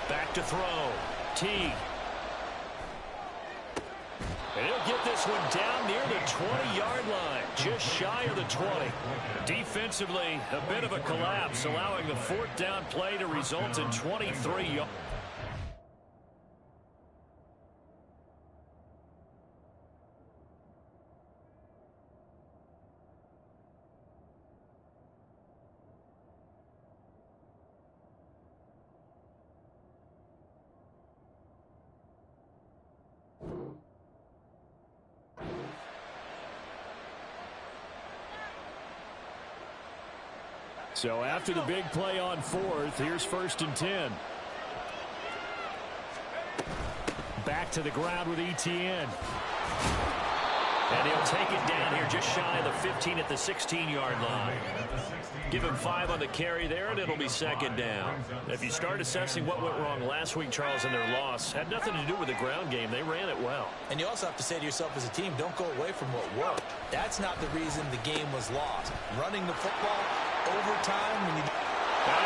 Back to throw. T. And he'll get this one down near the 20-yard line, just shy of the 20. Defensively, a bit of a collapse, allowing the fourth down play to result in 23 yards. So after the big play on fourth, here's 1st and 10. Back to the ground with Etienne. And he'll take it down here just shy of the 15 at the 16-yard line. Give him 5 on the carry there, and it'll be 2nd down. If you start assessing what went wrong last week, Charles, in their loss, had nothing to do with the ground game. They ran it well. And you also have to say to yourself as a team, don't go away from what worked. That's not the reason the game was lost. Running the football, overtime, and he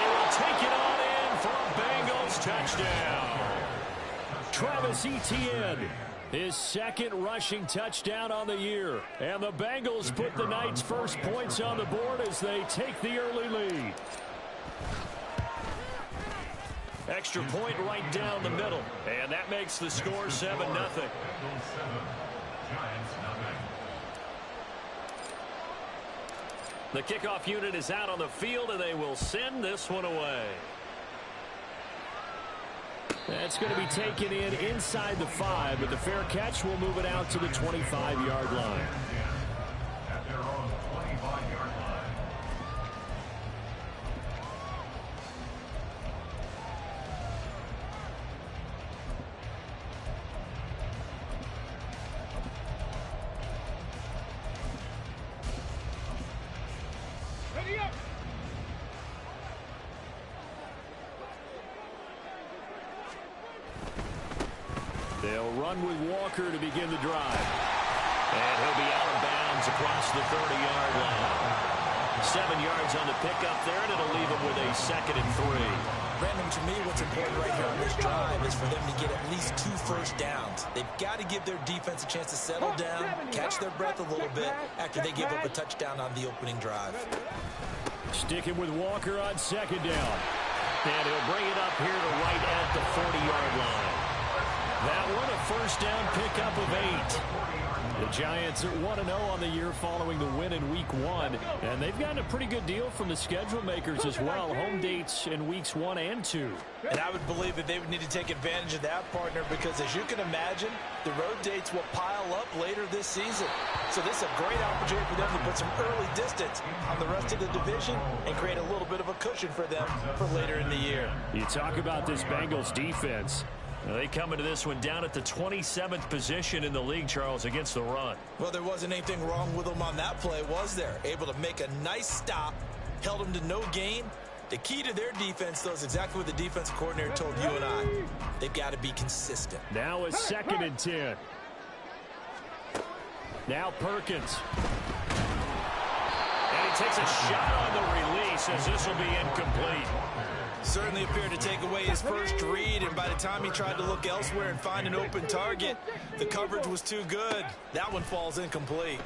will take it on in for a Bengals touchdown. Travis Etienne, his 2nd rushing touchdown on the year. And the Bengals put the Knights' first points on the board as they take the early lead. Extra point right down the middle. And that makes the score 7-0. The kickoff unit is out on the field, and they will send this one away. That's going to be taken in inside the 5, but the fair catch will move it out to the 25-yard line. At their own 25-yard line. Ready up! They'll run with Walker to begin the drive. And he'll be out of bounds across the 30-yard line. 7 yards on the pickup there, and it'll leave him with a 2nd and 3. Brandon, to me, what's important right here on this drive is for them to get at least 2 first downs. They've got to give their defense a chance to settle down, catch their breath a little bit after they give up a touchdown on the opening drive. Sticking with Walker on 2nd down. And he'll bring it up here to right at the 40-yard line. That one a first down pickup of 8. The Giants are 1-0 on the year following the win in Week 1. And they've gotten a pretty good deal from the schedule makers as well. Home dates in Weeks 1 and 2. And I would believe that they would need to take advantage of that, partner, because as you can imagine, the road dates will pile up later this season. So this is a great opportunity for them to put some early distance on the rest of the division and create a little bit of a cushion for them for later in the year. You talk about this Bengals defense. They come into this one down at the 27th position in the league, Charles, against the run. Well, there wasn't anything wrong with them on that play, was there? Able to make a nice stop, held them to no gain. The key to their defense, though, is exactly what the defensive coordinator told you and I. They've got to be consistent. Now a 2nd and 10. Now Perkins. And he takes a shot on the release as this will be incomplete. Certainly appeared to take away his first read, and by the time he tried to look elsewhere and find an open target, the coverage was too good. That one falls incomplete.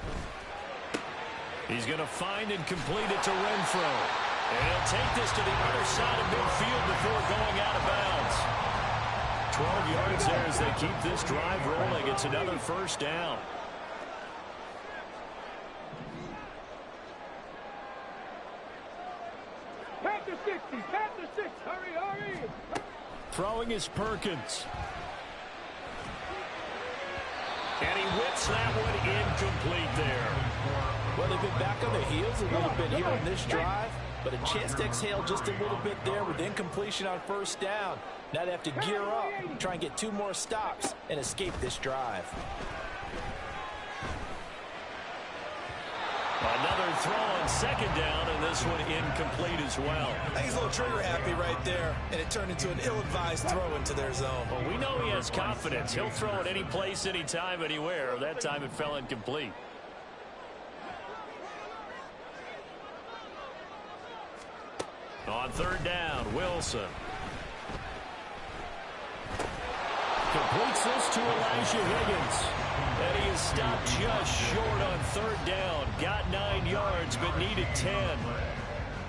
He's going to find and complete it to Renfro. And he'll take this to the other side of midfield before going out of bounds. 12 yards there as they keep this drive rolling. It's another first down. Past the 60, past the 6, hurry, hurry! Throwing is Perkins. And he whips that one incomplete there. Well, they've been back on their heels a little bit here on this drive, but a chance to exhale just a little bit there with incompletion on first down. Now they have to gear up, try and get 2 more stops, and escape this drive. Another throw on 2nd down, and this one incomplete as well. I think he's a little trigger happy right there, and it turned into an ill-advised throw into their zone. Well, we know he has confidence. He'll throw it any place, anytime, anywhere. That time it fell incomplete. On 3rd down, Wilson. Completes this to Elijah Higgins. And he is stopped just short on third down. Got 9 yards, but needed 10.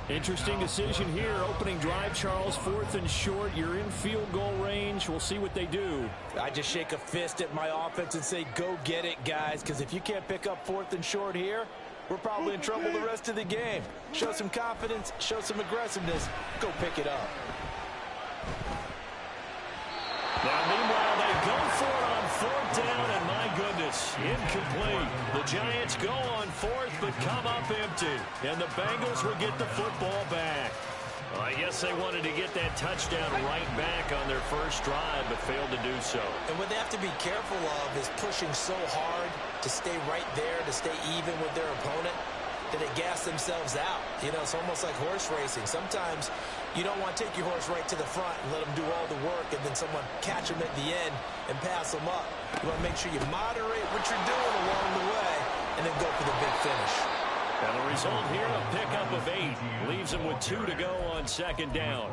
Interesting decision here. Opening drive, Charles. 4th and short. You're in field goal range. We'll see what they do. I just shake a fist at my offense and say, go get it, guys. Because if you can't pick up 4th and short here, we're probably in trouble the rest of the game. Show some confidence. Show some aggressiveness. Go pick it up. Now, meanwhile, they go for it on 4th down, and my goodness, incomplete. The Giants go on 4th, but come up empty, and the Bengals will get the football back. Well, I guess they wanted to get that touchdown right back on their first drive, but failed to do so. And what they have to be careful of is pushing so hard to stay right there, to stay even with their opponent, that they gas themselves out. You know, it's almost like horse racing. Sometimes you don't want to take your horse right to the front and let them do all the work and then someone catch them at the end and pass them up. You want to make sure you moderate what you're doing along the way and then go for the big finish. And the result here, a pickup of 8. Leaves them with 2 to go on 2nd down.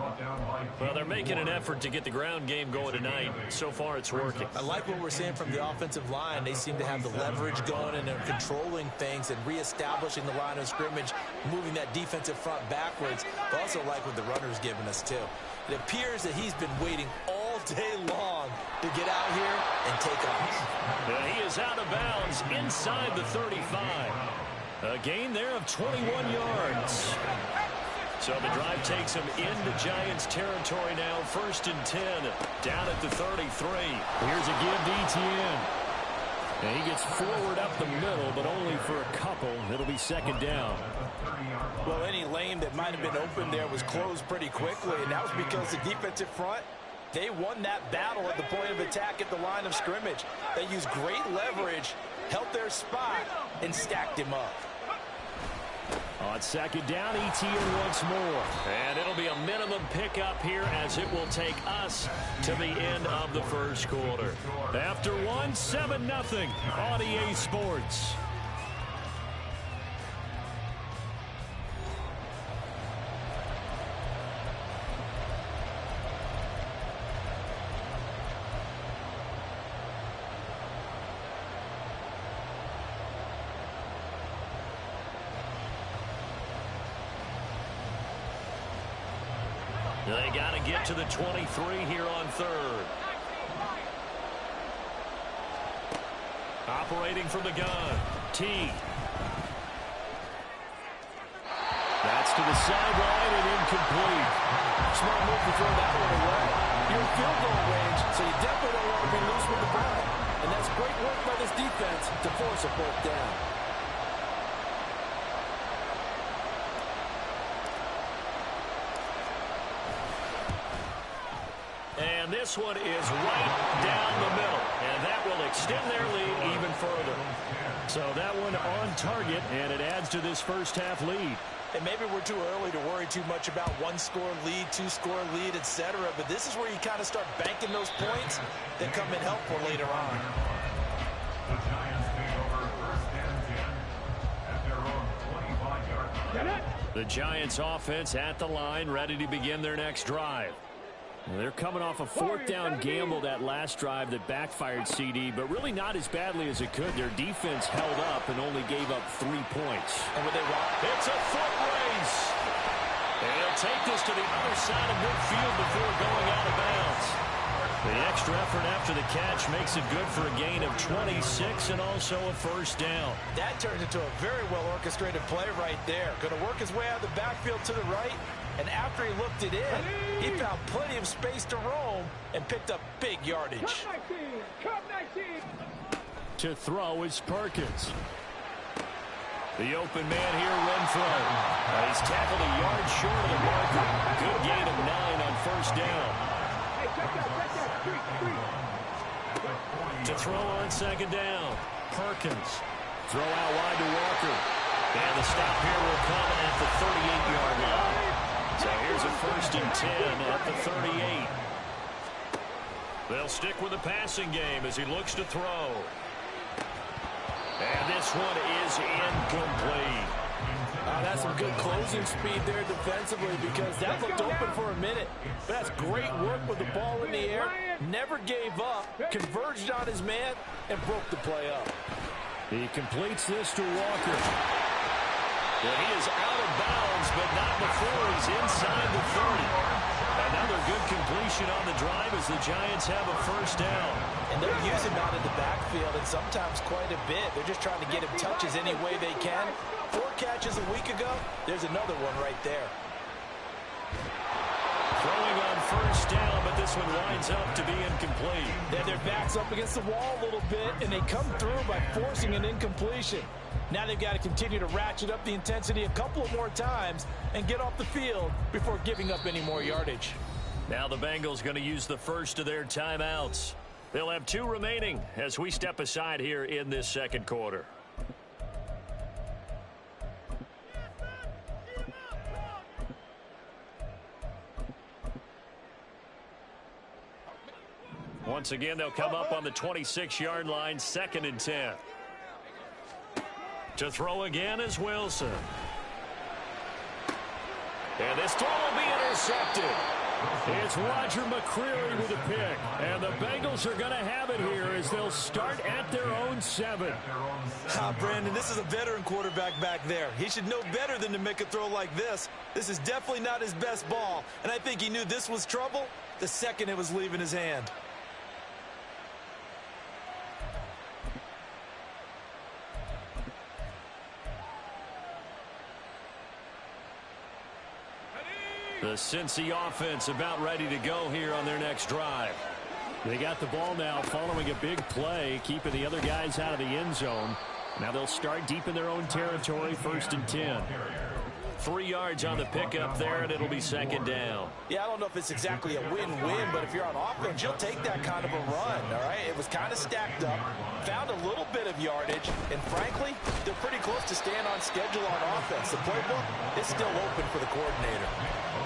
Well, they're making an effort to get the ground game going tonight. So far, it's working. I like what we're seeing from the offensive line. They seem to have the leverage going and they're controlling things and reestablishing the line of scrimmage, moving that defensive front backwards. I also like what the runner's giving us, too. It appears that he's been waiting all day long to get out here and take off. He is out of bounds inside the 35. A gain there of 21 yards. So the drive takes him into Giants territory now. 1st and 10, down at the 33. Here's a give to Etienne. And he gets forward up the middle, but only for a couple. It'll be 2nd down. Well, any lane that might have been open there was closed pretty quickly, and that was because the defensive front, they won that battle at the point of attack at the line of scrimmage. They used great leverage, held their spot, and stacked him up. On 2nd down, Etienne once more. And it'll be a minimum pickup here as it will take us to the end of the first quarter. After 1, 7-0 on EA Sports. They got to get to the 23 here on 3rd. Operating from the gun. T. That's to the sideline and incomplete. Smart move to throw that one away. You're in field goal range, so you definitely don't want to be loose with the ball. And that's great work by this defense to force a 4th down. And this one is right down the middle. And that will extend their lead even further. So that one on target, and it adds to this first half lead. And maybe we're too early to worry too much about 1-score lead, 2-score lead, etc. But this is where you kind of start banking those points that come in helpful later on. The Giants take over 1st and 10 at their own 25-yard line. The Giants offense at the line, ready to begin their next drive. They're coming off a 4th down gamble that last drive that backfired, CD, but really not as badly as it could. Their defense held up and only gave up 3 points. And when they walk, it's a foot race. And he'll take this to the other side of midfield before going out of bounds. The extra effort after the catch makes it good for a gain of 26 and also a 1st down. That turns into a very well-orchestrated play right there. Going to work his way out of the backfield to the right. And after he looked it in, he found plenty of space to roam and picked up big yardage. Come 19. To throw is Perkins. The open man here, Renfro. He's tackled a yard short of the marker. Good gain of 9 on 1st down. Hey, check that. To throw on 2nd down. Perkins. Throw out wide to Walker. And the stop here will come at the 38-yard line. So here's a 1st and 10 at the 38. They'll stick with the passing game as he looks to throw. And this one is incomplete. That's some good closing speed there defensively because that looked open for a minute. But that's great work with the ball in the air. Never gave up, converged on his man, and broke the play up. He completes this to Walker. Well, he is out of bounds, but not before he's inside the 30. Another good completion on the drive as the Giants have a first down. And they're using him out in the backfield, and sometimes quite a bit. They're just trying to get him touches any way they can. 4 catches a week ago. There's another one right there. Throwing on first down, but this one winds up to be incomplete. Yeah, their back's up against the wall a little bit, and they come through by forcing an incompletion. Now they've got to continue to ratchet up the intensity a couple of more times and get off the field before giving up any more yardage. Now the Bengals going to use the first of their timeouts. They'll have 2 remaining as we step aside here in this second quarter. Once again, they'll come up on the 26-yard line, 2nd and 10. To throw again is Wilson. And this throw will be intercepted. It's Roger McCreary with a pick. And the Bengals are going to have it here as they'll start at their own 7. Brandon, this is a veteran quarterback back there. He should know better than to make a throw like this. This is definitely not his best ball. And I think he knew this was trouble the second it was leaving his hand. The Cincy offense about ready to go here on their next drive. They got the ball now following a big play, keeping the other guys out of the end zone. Now they'll start deep in their own territory, 1st and 10. 3 yards on the pickup there, and it'll be 2nd down. Yeah, I don't know if it's exactly a win-win, but if you're on offense, you'll take that kind of a run, all right? It was kind of stacked up, found a little bit of yardage, and frankly, they're pretty close to staying on schedule on offense. The playbook is still open for the coordinator.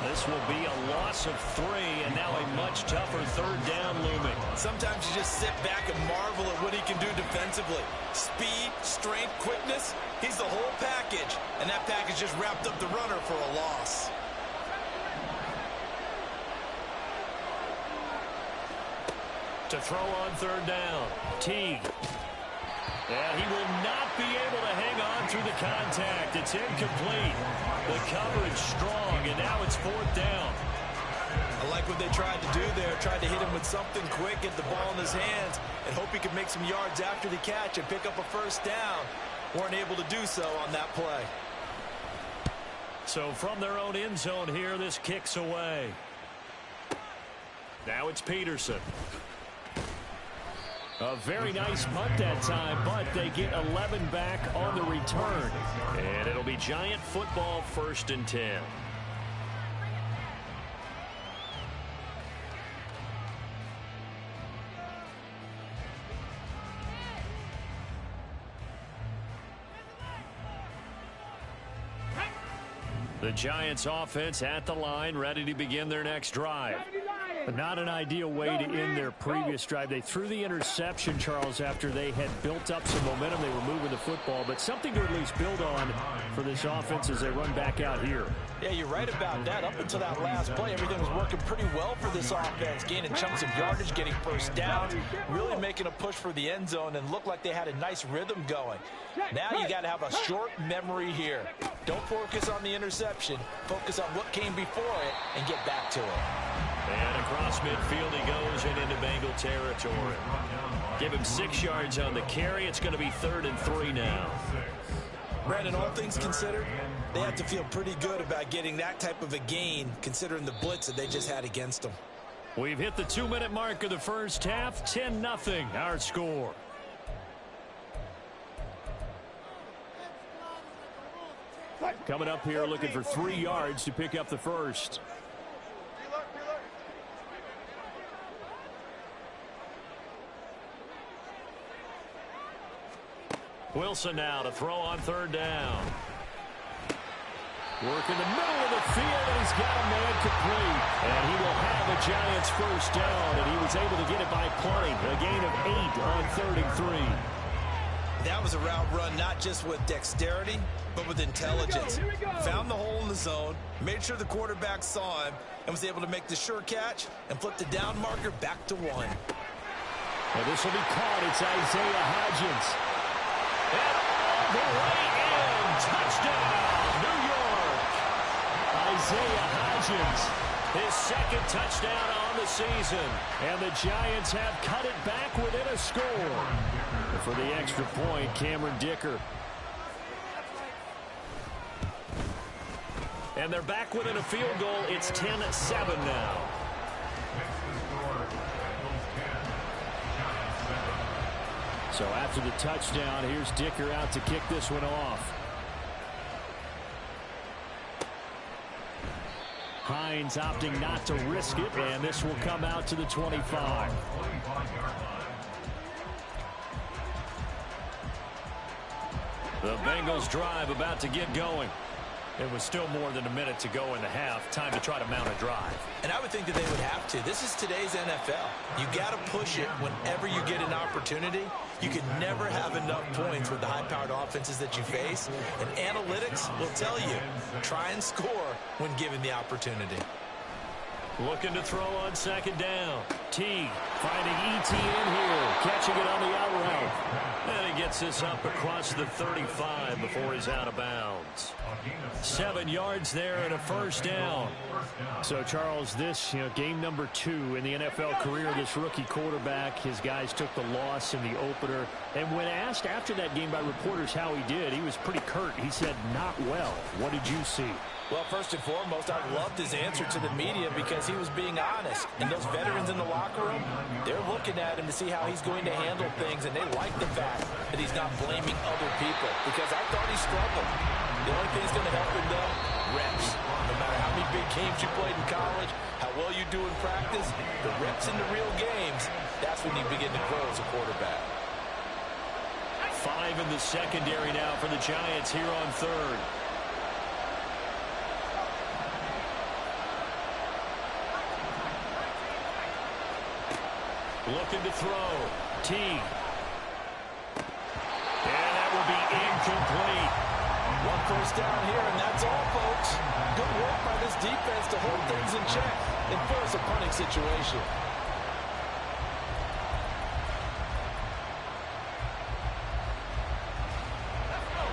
This will be a loss of 3, and now a much tougher 3rd down looming. Sometimes you just sit back and marvel at what he can do defensively. Speed, strength, quickness, he's the whole package, and that package just wrapped up the runner for a loss. To throw on 3rd down, Teague. And he will not be able to hang on through the contact. It's incomplete. The coverage strong, and now it's 4th down. I like what they tried to do there. Tried to hit him with something quick, get the ball in his hands, and hope he could make some yards after the catch and pick up a first down. Weren't able to do so on that play. So from their own end zone here, this kicks away. Now it's Peterson. A very nice punt that time, but they get 11 back on the return. And it'll be Giant football, 1st and 10. The Giants offense at the line, ready to begin their next drive. But not an ideal way to end their previous drive. They threw the interception, Charles, after they had built up some momentum. They were moving the football, but something to at least build on for this offense as they run back out here. Yeah, you're right about that. Up until that last play, everything was working pretty well for this offense, gaining chunks of yardage, getting first down, really making a push for the end zone, and looked like they had a nice rhythm going. Now you got to have a short memory here. Don't focus on the interception. Focus on what came before it and get back to it. And across midfield he goes and into Bengal territory. Give him 6 yards on the carry. It's going to be 3rd and 3 now. Brandon, all things considered, they have to feel pretty good about getting that type of a gain, considering the blitz that they just had against them. We've hit the 2-minute mark of the first half. 10-0 our score. Coming up here looking for 3 yards to pick up the first. Wilson now to throw on 3rd down. Work in the middle of the field, and he's got a man complete. And he will have a Giants first down, and he was able to get it by plenty. A gain of 8 on 3rd and 3. That was a route run not just with dexterity, but with intelligence. Here we go. Found the hole in the zone, made sure the quarterback saw him, and was able to make the sure catch and flip the down marker back to 1. Well, this will be caught. It's Isaiah Hodgins. And all the way in. Touchdown, New York. Isaiah Hodgins, his second touchdown on the season. And the Giants have cut it back within a score. For the extra point, Cameron Dicker. And they're back within a field goal. It's 10-7 now. So after the touchdown, here's Dicker out to kick this one off. Hines opting not to risk it, and this will come out to the 25. The Bengals drive about to get going. It was still more than a minute to go in the half. Time to try to mount a drive. And I would think that they would have to. This is today's NFL. You got to push it whenever you get an opportunity. You can never have enough points with the high-powered offenses that you face. And analytics will tell you, try and score when given the opportunity. Looking to throw on second down. Teague finding ETN here. Catching it on the out route. And he gets this up across the 35 before he's out of bounds. 7 yards there and a first down. So, Charles, this, game number 2 in the NFL career of this rookie quarterback. His guys took the loss in the opener. And when asked after that game by reporters how he did, he was pretty curt. He said, not well. What did you see? Well, first and foremost, I loved his answer to the media because he was being honest. And those veterans in the locker room, they're looking at him to see how he's going to handle things, and they like the fact that he's not blaming other people because I thought he struggled. The only thing that's going to help him, though, reps. No matter how many big games you played in college, how well you do in practice, the reps in the real games, that's when you begin to grow as a quarterback. 5 in the secondary now for the Giants here on third. Looking to throw. Teague. And that will be incomplete. One first down here, and that's all, folks. Good work by this defense to hold things in check and force a punting situation.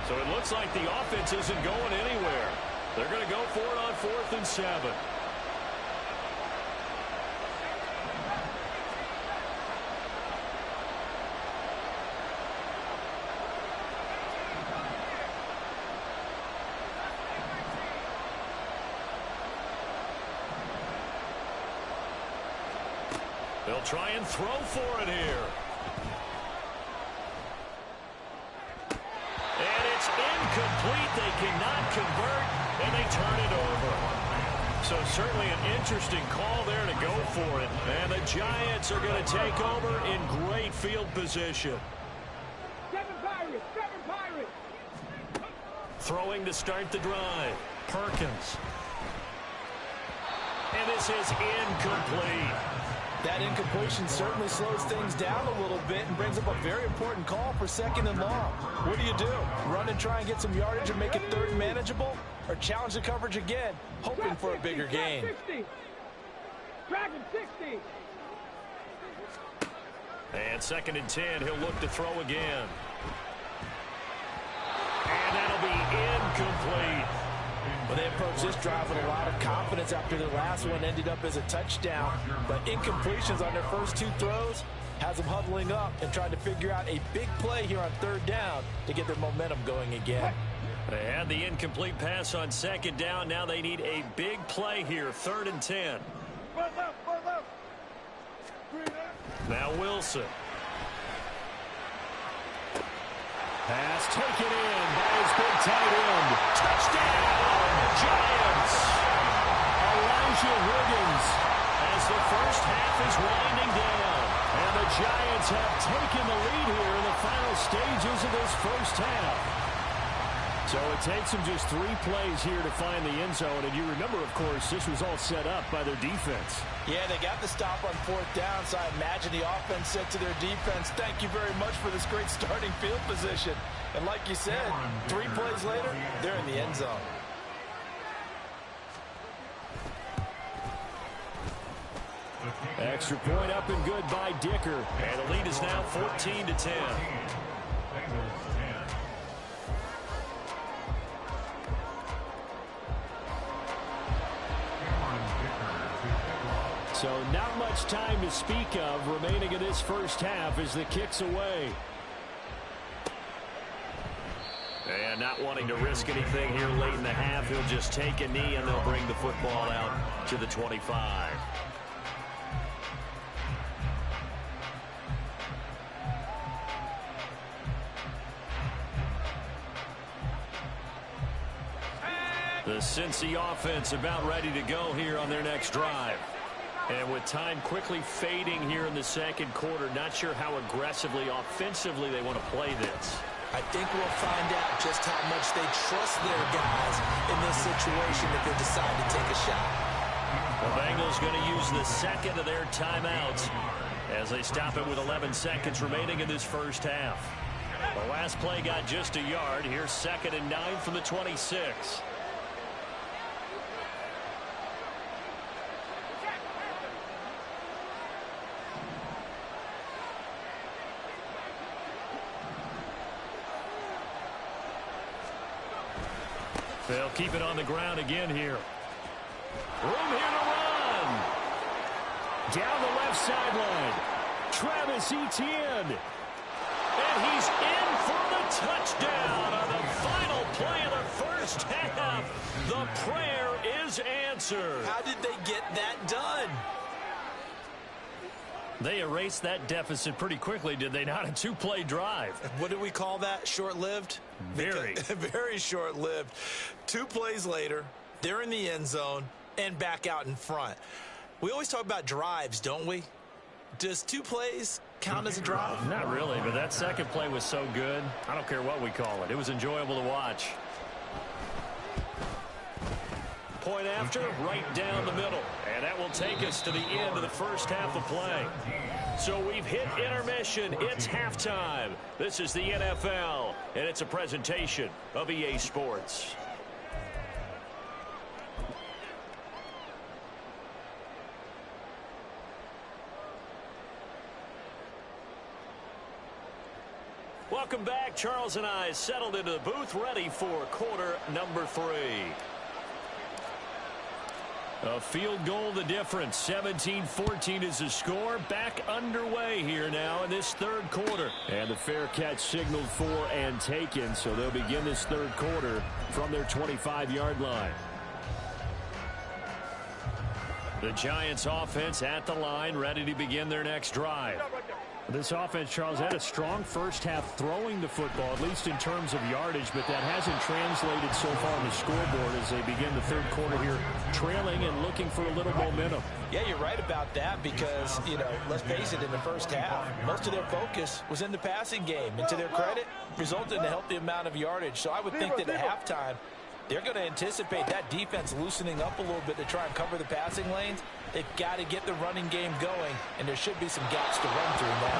So it looks like the offense isn't going anywhere. They're going to go for it on 4th and 7. They'll try and throw for it here. And it's incomplete. They cannot convert, and they turn it over. So certainly an interesting call there to go for it. And the Giants are going to take over in great field position. 7 Pirates, 7 Pirates. Throwing to start the drive. Perkins. And this is incomplete. That incompletion certainly slows things down a little bit and brings up a very important call for 2nd and long. What do? Run and try and get some yardage and make it 3rd and manageable? Or challenge the coverage again, hoping for a bigger gain? Dragon 60. And 2nd and 10, he'll look to throw again. And that'll be incomplete. Well, they approached this drive with a lot of confidence after the last one ended up as a touchdown. But incompletions on their first 2 throws has them huddling up and trying to figure out a big play here on 3rd down to get their momentum going again. They had the incomplete pass on 2nd down. Now they need a big play here, 3rd and 10. Now Wilson. Pass taken in by his big tight end. Touchdown, Giants. Elijah Higgins as the first half is winding down. And the Giants have taken the lead here in the final stages of this first half. So So it takes them just 3 plays here to find the end zone. And you remember, of course, this was all set up by their defense. Yeah, they got the stop on 4th down, so I imagine the offense said to their defense, thank you very much for this great starting field position. And like you said, 3 plays later, they're in the end zone. Extra point up and good by Dicker. And the lead is now 14-10. Bengals 10. So not much time to speak of remaining in this first half as the kick's away. And not wanting to risk anything here late in the half, he'll just take a knee and they'll bring the football out to the 25. The Cincy offense about ready to go here on their next drive. And with time quickly fading here in the second quarter, not sure how aggressively, offensively they want to play this. I think we'll find out just how much they trust their guys in this situation if they decide to take a shot. The Bengals going to use the second of their timeouts as they stop it with 11 seconds remaining in this first half. The last play got just a yard. Here's 2nd and 9 from the 26. They'll keep it on the ground again here. Room here to run. Down the left sideline. Travis Etienne. And he's in for the touchdown on the final play of the first half. The prayer is answered. How did they get that done? They erased that deficit pretty quickly, did they not? A 2-play drive. What do we call that? Short-lived? Very. Very short-lived. 2 plays later, they're in the end zone and back out in front. We always talk about drives, don't we? Does 2 plays count as a drive? Not really, but that second play was so good. I don't care what we call it. It was enjoyable to watch. Point after, right down the middle. And that will take us to the end of the first half of play. So we've hit intermission. It's halftime. This is the NFL, and it's a presentation of EA Sports. Welcome back. Charles and I settled into the booth, ready for quarter number 3. A field goal the difference. 17-14 is the score. Back underway here now in this third quarter. And the fair catch signaled for and taken. So they'll begin this third quarter from their 25-yard line. The Giants offense at the line, ready to begin their next drive. This offense, Charles, had a strong first half throwing the football, at least in terms of yardage, but that hasn't translated so far on the scoreboard as they begin the third quarter here, trailing and looking for a little momentum. Yeah, you're right about that because, let's face it, in the first half, most of their focus was in the passing game. And to their credit, resulted in a healthy amount of yardage. So I would think that at halftime, they're going to anticipate that defense loosening up a little bit to try and cover the passing lanes. They've got to get the running game going, and there should be some gaps to run through now.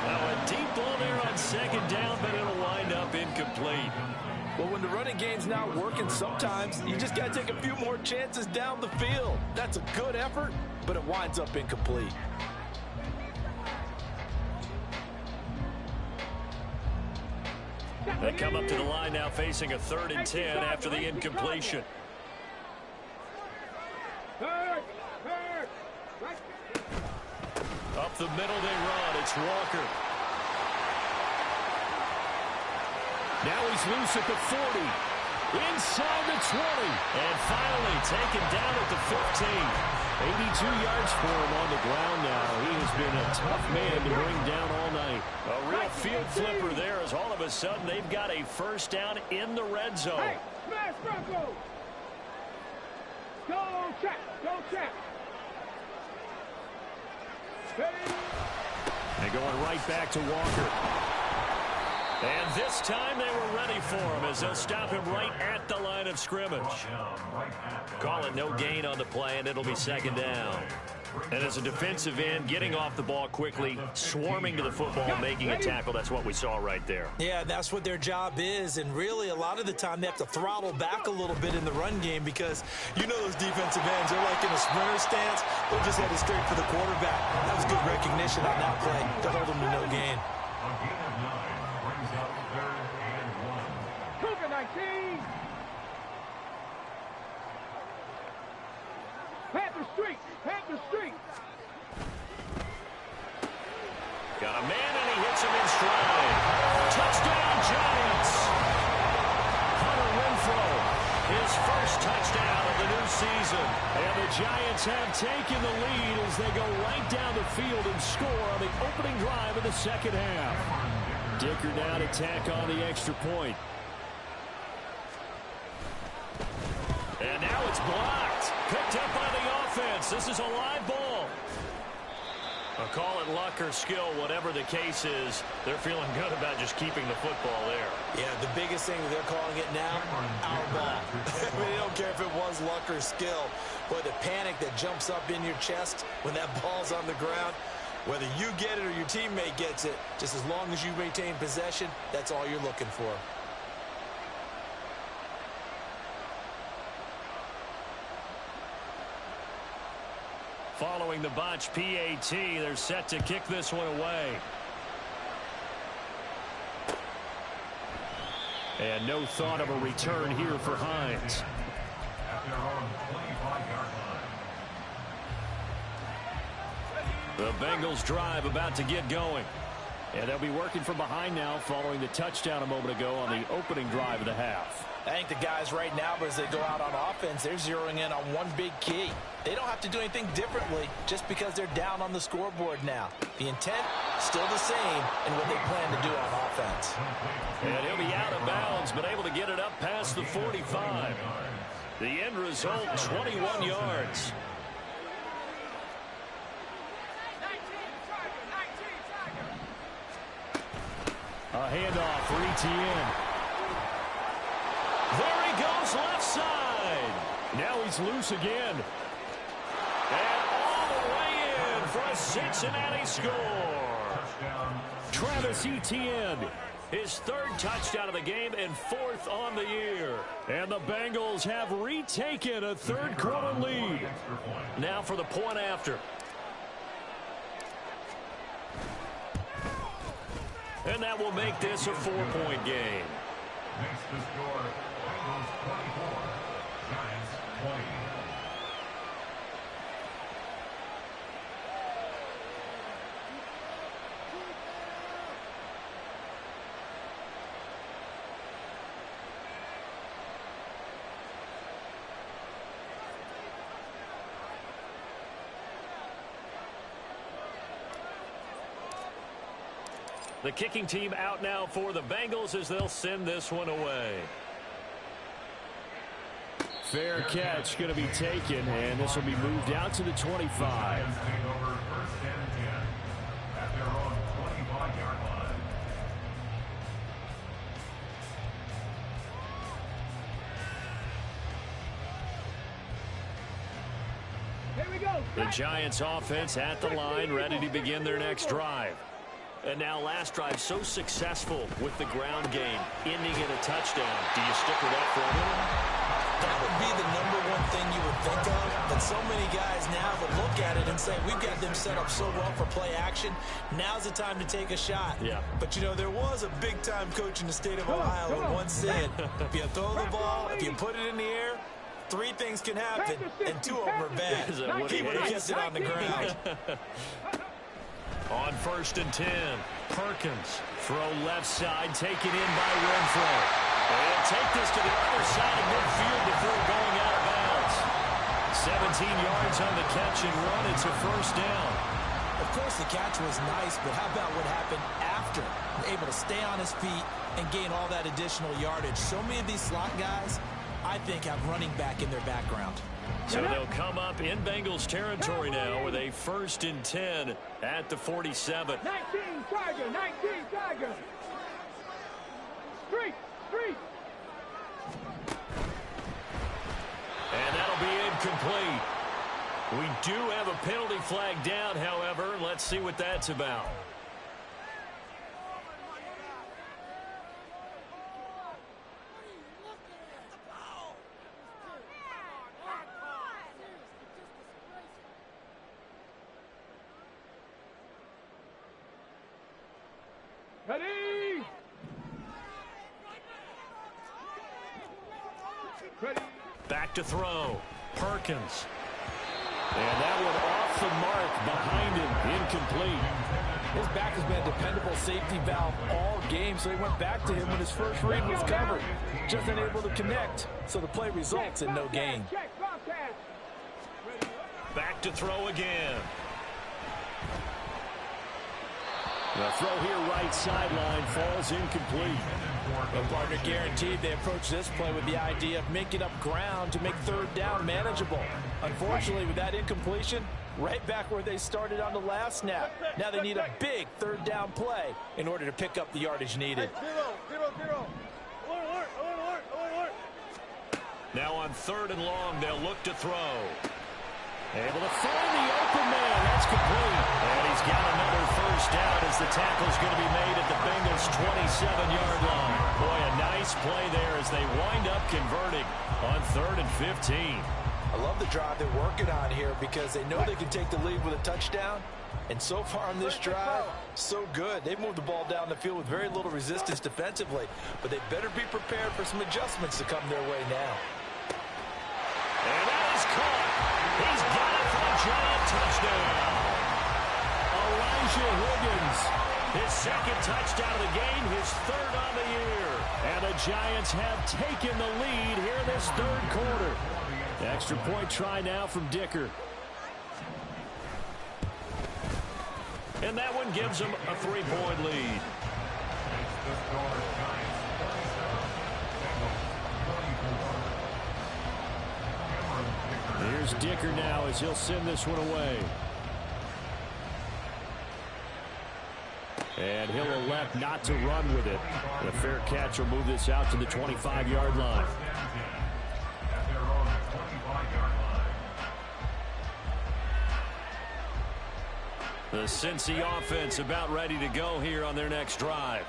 Now a deep ball there on 2nd down, but it'll wind up incomplete. Well, when the running game's not working, sometimes you just got to take a few more chances down the field. That's a good effort, but it winds up incomplete. They come up to the line now facing a 3rd and 10 after the incompletion. Up the middle they run. It's Walker. Now he's loose at the 40. Inside the 20. And finally taken down at the 15. 82 yards for him on the ground now. He has been a tough man to bring down all night. A real field flipper there as all of a sudden they've got a first down in the red zone. Hey, smash Bronco! Go check! Go check! They're going right back to Walker. And this time they were ready for him as they'll stop him right at the line of scrimmage. Call it no gain on the play, and it'll be second down. And as a defensive end, getting off the ball quickly, swarming to the football, making a tackle, that's what we saw right there. Yeah, that's what their job is, and really a lot of the time they have to throttle back a little bit in the run game because you know those defensive ends, they're like in a sprinter stance, they're just headed straight for the quarterback. That was good recognition on that play to hold them to no gain. A gain of 9 brings up 3rd and 1. Cougar 19. Panther Street. Panther Street. Got a man, and he hits him in stride. Touchdown, Giants. Hunter Renfrow, his first touchdown of the new season. And the Giants have taken the lead as they go right down the field and score on the opening drive of the second half. Dicker now to tack on the extra point. And now it's blocked. Picked up by the offense. This is a live ball. I'll call it luck or skill, whatever the case is. They're feeling good about just keeping the football there. Yeah, the biggest thing they're calling it now, our ball. I mean, they don't care if it was luck or skill. Boy, the panic that jumps up in your chest when that ball's on the ground, whether you get it or your teammate gets it, just as long as you maintain possession, that's all you're looking for. Following the botch PAT, they're set to kick this one away. And no thought of a return here for Hines. At their own 25-yard line. The Bengals drive about to get going. And they'll be working from behind now following the touchdown a moment ago on the opening drive of the half. I think the guys right now, as they go out on offense, they're zeroing in on one big key. They don't have to do anything differently just because they're down on the scoreboard now. The intent, still the same in what they plan to do on offense. And he'll be out of bounds, but able to get it up past the 45. The end result, 21 yards. A handoff for Etienne. There he goes, left side. Now he's loose again. And all the way in for a Cincinnati score. Travis Etienne, his 3rd touchdown of the game and 4th on the year. And the Bengals have retaken a 3rd quarter lead. Now for the point after. And that will make this a 4-point game. Makes the score Bengals 24, Giants 20. The kicking team out now for the Bengals as they'll send this one away. Fair catch going to be taken, and this will be moved out to the 25. Giants take over 1st and 10 at their own 25-yard line. Here we go. The Giants offense at the line, ready to begin their next drive. And now last drive so successful with the ground game, ending in a touchdown. Do you stick with that formula? That would be the #1 thing you would think of, but so many guys now would look at it and say, we've got them set up so well for play action, now's the time to take a shot. Yeah. But, you know, there was a big-time coach in the state of Ohio who once said, if you throw the ball, if you put it in the air, 3 things can happen, and 2 of them are bad. Is that what He he would have hates? kept it on the ground. On 1st and 10, Perkins, throw left side, taken in by Renfrow. And take this to the other side of midfield before going out of bounds. 17 yards on the catch and run. It's a 1st down. Of course, the catch was nice, but how about what happened after? Able to stay on his feet and gain all that additional yardage. So many of these slot guys, I think, have running back in their background. So they'll come up in Bengals territory now with a 1st and 10 at the 47. 19 Tiger, 19 Tiger. Street! Street! And that'll be incomplete. We do have a penalty flag down, however. Let's see what that's about. Ready! Ready! Back to throw. Perkins. And that one off the mark behind him. Incomplete. His back has been a dependable safety valve all game, so he went back to him when his first read was covered. Just unable to connect, so the play results in no gain. Check, Bobcat! Back to throw again. The throw here right sideline falls incomplete. The partner guaranteed they approach this play with the idea of making up ground to make third down manageable. Unfortunately, with that incompletion, right back where they started on the last snap. Now they need a big third down play in order to pick up the yardage needed. Now on 3rd and long, they'll look to throw. Able to find the open man. That's complete. And he's got another first down as the tackle's going to be made at the Bengals' 27-yard line. Boy, a nice play there as they wind up converting on 3rd and 15. I love the drive they're working on here because they know they can take the lead with a touchdown. And so far on this drive, so good. They've moved the ball down the field with very little resistance defensively. But they better be prepared for some adjustments to come their way now. And that is caught. He's got it for a giant touchdown. Elijah Higgins, his 2nd touchdown of the game, his 3rd on the year. And the Giants have taken the lead here in this 3rd quarter. Extra point try now from Dicker. And that one gives them a 3-point lead. Here's Dicker now as he'll send this one away. And he'll elect not to run with it. A fair catch will move this out to the 25-yard line. The Cincy offense about ready to go here on their next drive.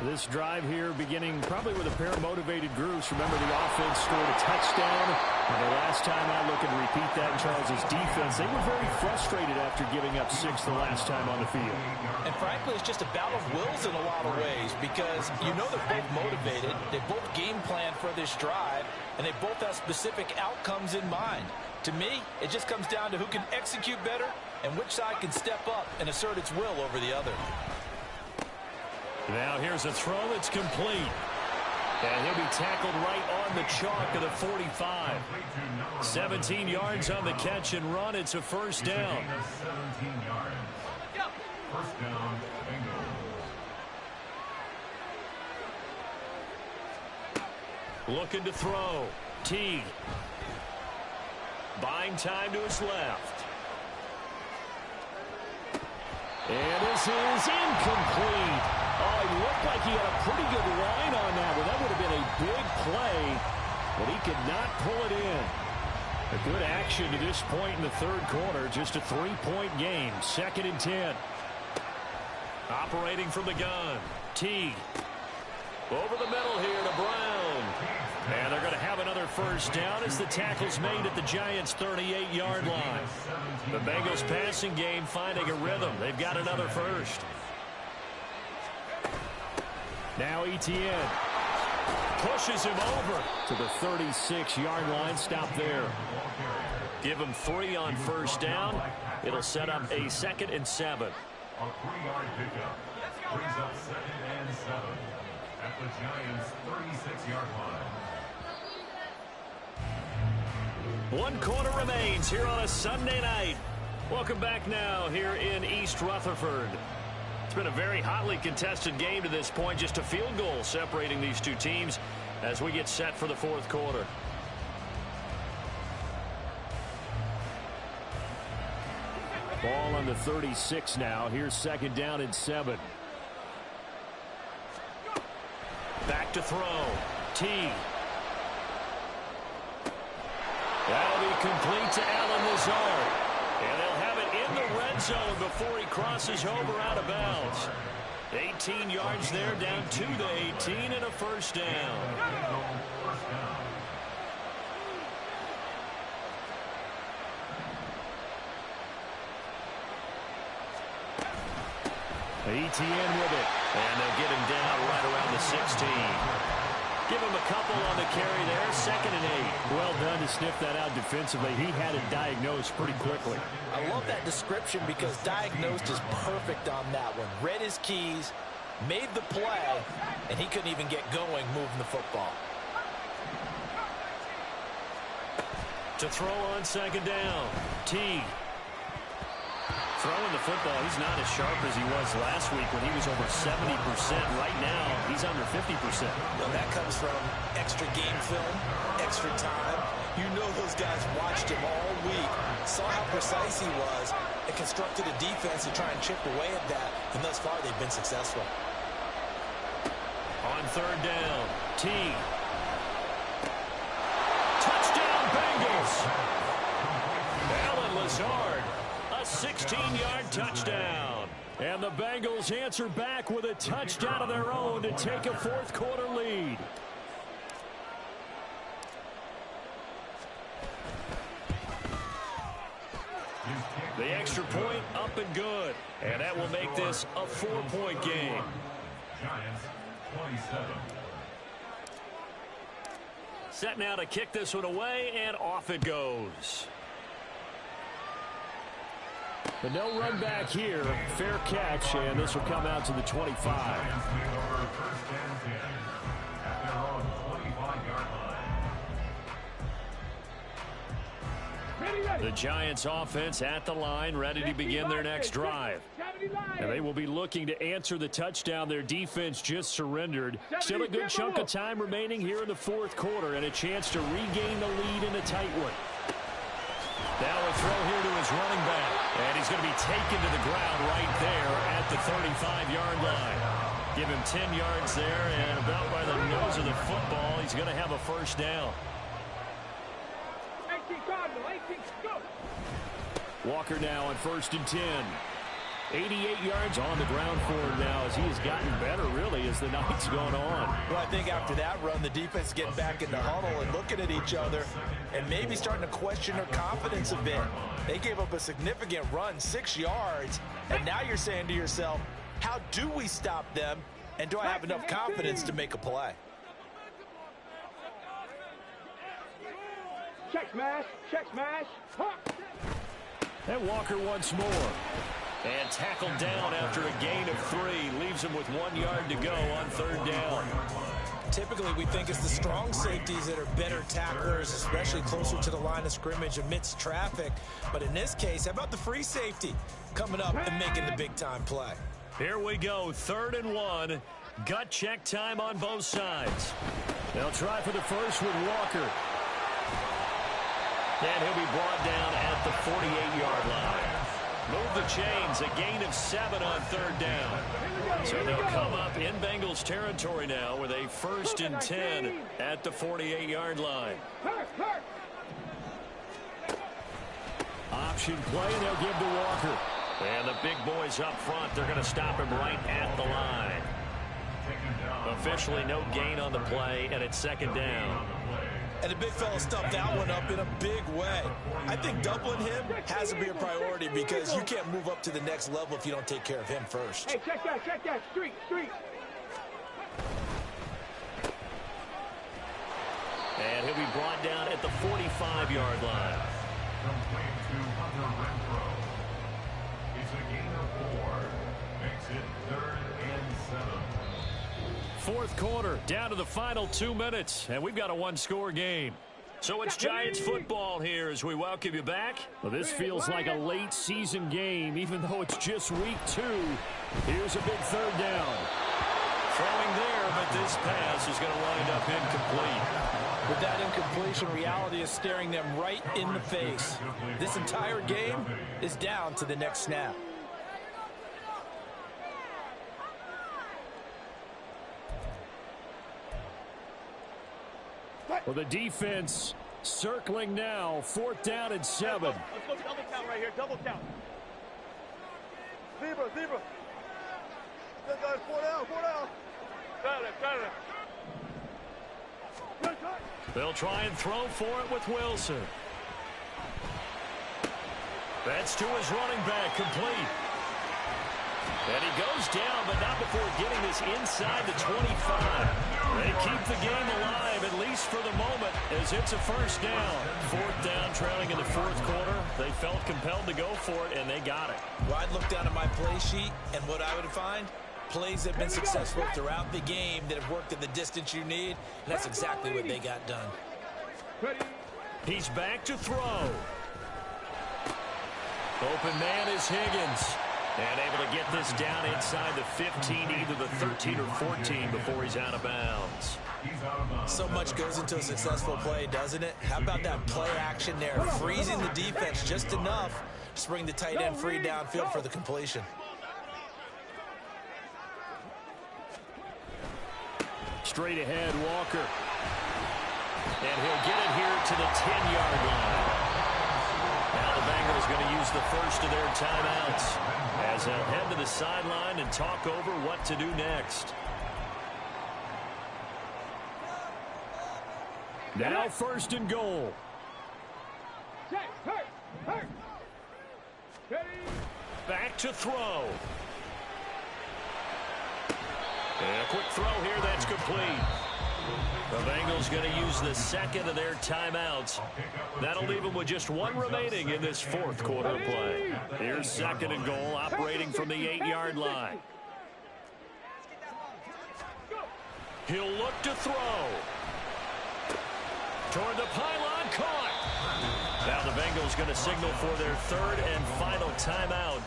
This drive here beginning probably with a pair of motivated groups. Remember, the offense scored a touchdown. And the last time I look and repeat that in Charles's defense, they were very frustrated after giving up 6 the last time on the field. And frankly, it's just a battle of wills in a lot of ways because you know they're both motivated. They both game plan for this drive, and they both have specific outcomes in mind. To me, it just comes down to who can execute better and which side can step up and assert its will over the other. Now here's a throw that's complete. And he'll be tackled right on the chalk of the 45. 17 yards on the catch and run. It's a first down. 17 yards. First down, Bengals. Looking to throw. Teague. Buying time to his left. And this is incomplete. Oh, he looked like he had a pretty good line on that one. That would have been a big play, but he could not pull it in. A good action to this point in the 3rd quarter. Just a 3-point game. 2nd and 10. Operating from the gun. Teague. Over the middle here to Brown. And they're going to have another first down as the tackle's made at the Giants' 38-yard line. The Bengals passing game finding a rhythm. They've got another first. Now Etienne pushes him over to the 36-yard line. Stop there. Give him 3 on first down. It'll set up a 2nd and 7. A 3-yard pickup brings up 2nd and 7 at the Giants' 36-yard line. 1 quarter remains here on a Sunday night. Welcome back now here in East Rutherford. It's been a very hotly contested game to this point. Just a field goal separating these two teams as we get set for the 4th quarter. Ball on the 36 now. Here's 2nd down and 7. Back to to throw. T. That'll be complete to Allen Lazard. And they'll have it in the red zone before he crosses over out of bounds. 18 yards there, down to the 18, and a first down. ETN with it, and they'll get him down right around the 16. Give him a couple on the carry there, 2nd and 8. Well done to sniff that out defensively. He had it diagnosed pretty quickly. I love that description because diagnosed is perfect on that one. Read his keys, made the play, and he couldn't even get going moving the football. To throw on 2nd down, T. Throwing the football, he's not as sharp as he was last week when he was over 70%. Right now, he's under 50%. Well, that comes from extra game film, extra time. You know those guys watched him all week, saw how precise he was, and constructed a defense to try and chip away at that. And thus far, they've been successful. On 3rd down, T. Touchdown, Bengals! Allen Lazard. 16-yard touchdown. And the Bengals answer back with a touchdown of their own to take a 4th quarter lead. The extra point up and good. And that will make this a 4-point game. Giants 27. Set now to kick this one away, and off it goes. But no run back here. Fair catch, and this will come out to the 25. Giants take over 1st and 10 at their own 25-yard line. The Giants offense at the line, ready to begin their next drive. And they will be looking to answer the touchdown their defense just surrendered. Still a good chunk of time remaining here in the 4th quarter and a chance to regain the lead in a tight one. Now a throw here to his running back. And he's going to be taken to the ground right there at the 35-yard line. Give him 10 yards there, and about by the nose of the football, he's going to have a first down. 18 Cardinal, 18, go! Walker now on 1st and 10. 88 yards on the ground for him now as he has gotten better, really, as the night's gone on. Well, I think after that run, the defense getting back in the huddle and looking at each other and maybe starting to question their confidence a bit. They gave up a significant run, 6 yards, and now you're saying to yourself, how do we stop them, and do I have enough confidence to make a play? Check smash, Hawk. And Walker once more. And tackled down after a gain of 3. Leaves him with 1 yard to go on 3rd down. Typically, we think it's the strong safeties that are better tacklers, especially closer to the line of scrimmage amidst traffic. But in this case, how about the free safety coming up and making the big-time play? Here we go, 3rd and 1. Gut check time on both sides. They'll try for the first with Walker. And he'll be brought down at the 48-yard line. Move the chains, a gain of 7 on 3rd down. So they'll come up in Bengals territory now with a 1st and 10 at the 48-yard line. Option play, and they'll give to Walker. And the big boys up front, they're going to stop him right at the line. Officially no gain on the play, and it's 2nd down. And the big fella stuffed that one up in a big way. I think doubling him has to be a priority because you can't move up to the next level if you don't take care of him first. Hey, check that, street. And he'll be brought down at the 45-yard line. Complete to Hunter Renfrow. It's a gain of 4. Makes it 3rd and 7. 4th quarter, down to the final 2 minutes, and we've got a 1-score game. So it's Giants football here as we welcome you back. Well, this feels like a late season game, even though it's just week 2. Here's a big 3rd down. Throwing there, but this pass is going to wind up incomplete. With that incompletion, reality is staring them right in the face. This entire game is down to the next snap. Well, the defense circling now. 4th down and 7. Let's go double count right here. Double count. Zebra. Good guys. 4 down. Got it. They'll try and throw for it with Wilson. That's to his running back, complete. And he goes down, but not before getting this inside the 25. They keep the game alive, at least for the moment, as it's a 1st down. 4th down, trailing in the 4th quarter. They felt compelled to go for it, and they got it. Well, I'd look down at my play sheet, and what I would find, plays that have been successful throughout the game that have worked at the distance you need, and that's exactly what they got done. He's back to throw. Open man is Higgins. And able to get this down inside the 15, either the 13 or 14 before he's out of bounds. So much goes into a successful play, doesn't it? How about that play action there, freezing the defense just enough to bring the tight end free downfield for the completion. Straight ahead, Walker. And he'll get it here to the 10-yard line. Now the Bengals going to use the first of their timeouts as they'll head to the sideline and talk over what to do next. Now 1st and goal. Back to throw. And a quick throw here, that's complete. The Bengals going to use the 2nd of their timeouts. That'll leave them with just 1 remaining in this 4th quarter of play. Here's 2nd and goal, operating from the 8-yard line. He'll look to throw. Toward the pylon, caught. Now the Bengals going to signal for their 3rd and final timeout.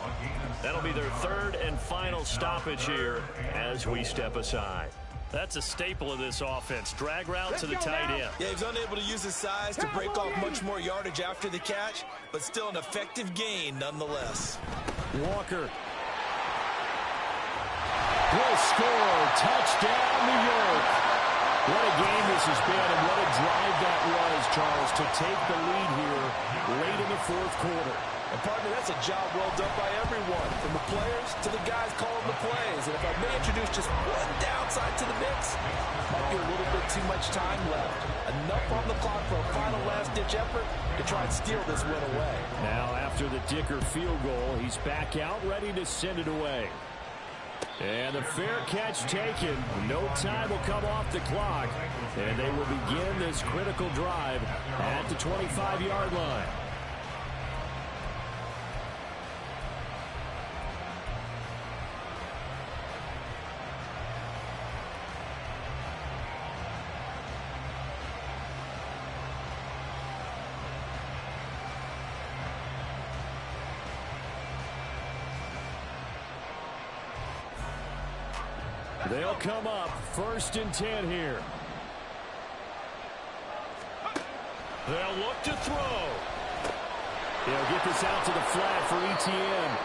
That'll be their 3rd and final stoppage here as we step aside. That's a staple of this offense. Drag route to the tight end. Yeah, he's unable to use his size to break off much more yardage after the catch, but still an effective gain nonetheless. Walker will score. Touchdown, New York. What a game this has been, and what a drive that was, Charles, to take the lead here late in the 4th quarter. And, partner, that's a job well done by everyone, from the players to the guys calling the plays. And if I may introduce just one downside to the mix, might be a little bit too much time left. Enough on the clock for a final last-ditch effort to try and steal this win away. Now, after the Dicker field goal, he's back out, ready to send it away. And the fair catch taken. No time will come off the clock. And they will begin this critical drive at the 25-yard line. They'll come up 1st and 10 here. They'll look to throw. They'll get this out to the flat for Etienne.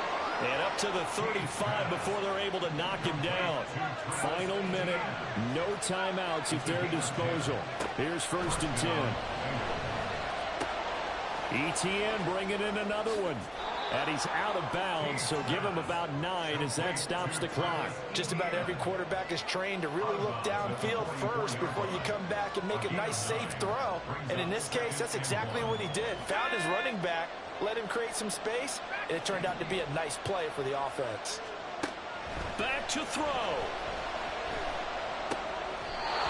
And up to the 35 before they're able to knock him down. Final minute, no timeouts at their disposal. Here's 1st and 10. Etienne bringing in another one. And he's out of bounds, so give him about 9 as that stops the clock. Just about every quarterback is trained to really look downfield first before you come back and make a nice, safe throw. And in this case, that's exactly what he did. Found his running back, let him create some space, and it turned out to be a nice play for the offense. Back to throw.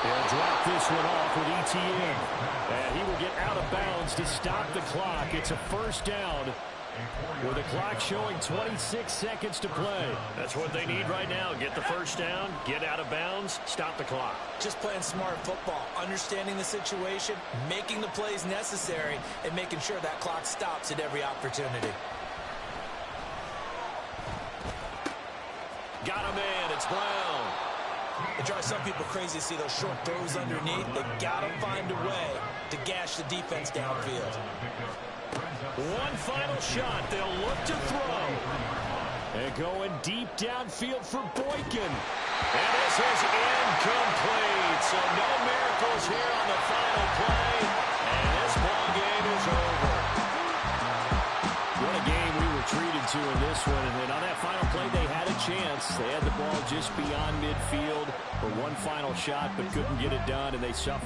They'll drop this one off with Etienne. And he will get out of bounds to stop the clock. It's a 1st down, with the clock showing 26 seconds to play. That's what they need right now. Get the 1st down, get out of bounds, stop the clock. Just playing smart football, understanding the situation, making the plays necessary, and making sure that clock stops at every opportunity. Got him in. It's Brown. It drives some people crazy to see those short throws underneath. They got to find a way to gash the defense downfield. One final shot. They'll look to throw. And going deep downfield for Boykin. And this is incomplete. So no miracles here on the final play. And this ball game is over. What a game we were treated to in this one. And on that final play, they had a chance. They had the ball just beyond midfield for one final shot, but couldn't get it done, and they suffered